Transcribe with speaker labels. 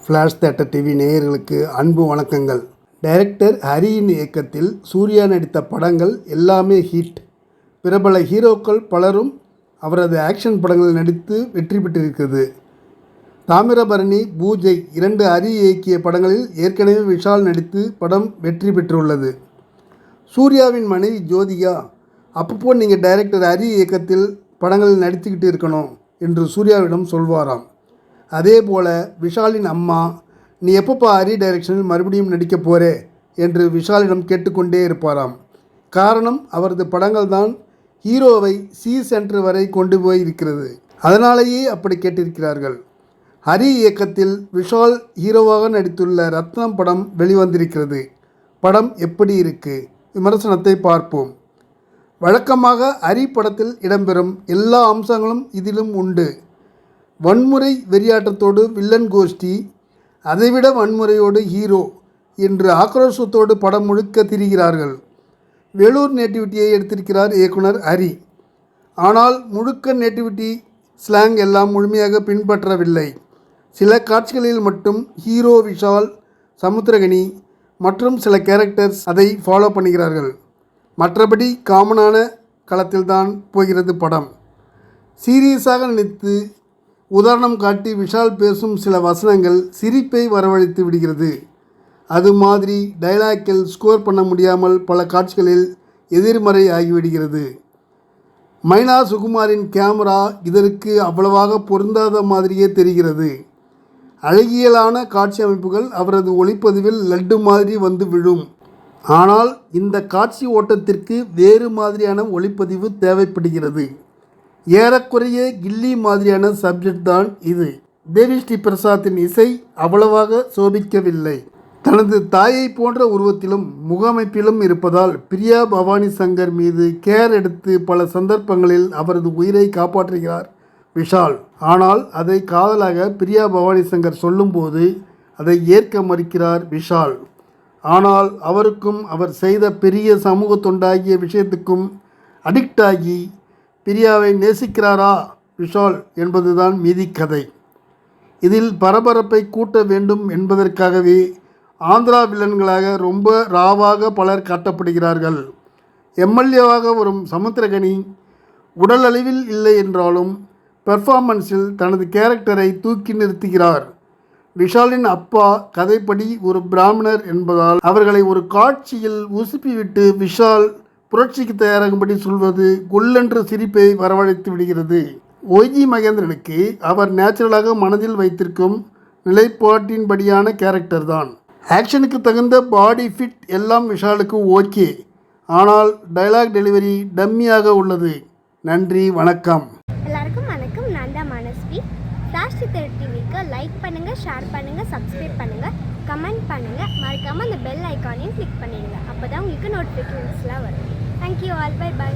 Speaker 1: Flash theatre TV நேயர்களுக்கு அன்பு வணக்கங்கள். டைரக்டர் ஹரியின் இயக்கத்தில் சூர்யா நடித்த படங்கள் எல்லாமே ஹிட். பிரபல ஹீரோக்கள் பலரும் அவரது ஆக்ஷன் படங்களில் நடித்து வெற்றி பெற்றிருக்கிறது. தாமிரபரணி, பூஜை 2 ஹரி இயக்கிய படங்களில் ஏற்கனவே விஷால் நடித்து படம் வெற்றி பெற்றுள்ளது. சூர்யாவின் மனைவி ஜோதிகா அப்பப்போ நீங்கள் டைரக்டர் ஹரி இயக்கத்தில் படங்களில் நடித்துக்கிட்டு இருக்கணும் என்று சூர்யாவிடம் சொல்வாராம். அதே போல் விஷாலின் அம்மா, நீ எப்பப்போ ஹரி டைரக்ஷனில் மறுபடியும் நடிக்க போகிறே என்று விஷாலிடம் கேட்டுக்கொண்டே இருப்பாராம். காரணம், அவரது படங்கள் தான் ஹீரோவை சென்டர் வரை கொண்டு போய் இருக்கிறது. அதனாலேயே அப்படி கேட்டிருக்கிறார்கள். ஹரி இயக்கத்தில் விஷால் ஹீரோவாக நடித்துள்ள ரத்னம் படம் வெளிவந்திருக்கிறது. படம் எப்படி இருக்கு? விமர்சனத்தை பார்ப்போம். வழக்கமாக ஹரி படத்தில் இடம்பெறும் எல்லா அம்சங்களும் இதிலும் உண்டு. வன்முறை வெறியாட்டத்தோடு வில்லன் கோஷ்டி, அதைவிட வன்முறையோடு ஹீரோ என்று ஆக்ரோஷத்தோடு படம் முழுக்க திரிகிறார்கள். வேலூர் நேட்டிவிட்டியை எடுத்திருக்கிறார் இயக்குனர் ஹரி. ஆனால் முழுக்க நேட்டிவிட்டி ஸ்லாங் எல்லாம் முழுமையாக பின்பற்றவில்லை. சில காட்சிகளில் மட்டும் ஹீரோ விஷால், சமுத்திரகனி மற்றும் சில கேரக்டர்ஸ் அதை ஃபாலோ பண்ணுகிறார்கள். மற்றபடி காமனான களத்தில்தான் போகிறது படம். சீரியஸாக நினைத்து உதாரணம் காட்டி விஷால் பேசும் சில வசனங்கள் சிரிப்பை வரவழைத்து விடுகிறது. அது மாதிரி டைலாக்கில் ஸ்கோர் பண்ண முடியாமல் பல காட்சிகளில் எதிர்மறை ஆகிவிடுகிறது. மைனா சுகுமாரின் கேமரா இதற்கு அவ்வளவாக பொருந்தாத மாதிரியே தெரிகிறது. அழகியலான காட்சி அமைப்புகள் அவரது ஒளிப்பதிவில் லட்டு மாதிரி வந்து விழும். ஆனால் இந்த காட்சி ஓட்டத்திற்கு வேறு மாதிரியான ஒளிப்பதிவு தேவைப்படுகிறது. ஏறக்குறைய கில்லி மாதிரியான சப்ஜெக்ட் தான் இது. தேவி ஸ்ரீ பிரசாத்தின் இசை அவ்வளவாக சோபிக்கவில்லை. தனது தாயை போன்ற உருவத்திலும் முகமைப்பிலும் இருப்பதால் பிரியா பவானி சங்கர் மீது கேர் எடுத்து பல சந்தர்ப்பங்களில் அவரது உயிரை காப்பாற்றுகிறார் விஷால். ஆனால் அதை காதலாக பிரியா பவானி சங்கர் சொல்லும்போது அதை ஏற்க மறுக்கிறார் விஷால். ஆனால் அவருக்கும் அவர் செய்த பெரிய சமூக தொண்டாகிய விஷயத்துக்கும் அடிக்ட் ஆகி பிரியாவை நேசிக்கிறாரா விஷால் என்பதுதான் மீதி கதை. இதில் பரபரப்பை கூட்ட வேண்டும் என்பதற்காகவே ஆந்திரா வில்லன்களாக ரொம்ப ராவாக பலர் காட்டப்படுகிறார்கள். எம்எல்ஏவாக வரும் சமுத்திரகனி உடல் அளவில் இல்லை என்றாலும் பெர்ஃபார்மன்ஸில் தனது கேரக்டரை தூக்கி நிறுத்துகிறார். விஷாலின் அப்பா கதைப்படி ஒரு பிராமணர் என்பதால் அவர்களை ஒரு காட்சியில் உசுப்பிவிட்டு விஷால் புரட்சிக்கு தயாராகும்படி சொல்வது கொல்லென்று சிரிப்பை வரவழைத்து விடுகிறது. ஒய்ஜி மகேந்திரனுக்கு அவர் நேச்சுரலாக மனதில் வைத்திருக்கும் நிலைப்பாட்டின்படியான கேரக்டர் தான். ஆக்ஷனுக்கு தகுந்த பாடி ஃபிட் எல்லாம் விஷாலுக்கு ஓகே. ஆனால் டைலாக் டெலிவரி டம்மியாக உள்ளது. நன்றி, வணக்கம்.
Speaker 2: எல்லாருக்கும் வணக்கம். நான் தான் மனஸ்வி. ஃப்ளாஷ் தியேட்டர் டிவிக்கு லைக் பண்ணுங்கள், ஷேர் பண்ணுங்கள், சப்ஸ்கிரைப் பண்ணுங்கள், கமெண்ட் பண்ணுங்கள். மறக்காமல் அந்த பெல் ஐக்கானையும் கிளிக் பண்ணிடுங்க. அப்போ தான் உங்களுக்கு நோட்டிஃபிகேஷன்ஸ்லாம் வரும். Thank you all. Bye bye.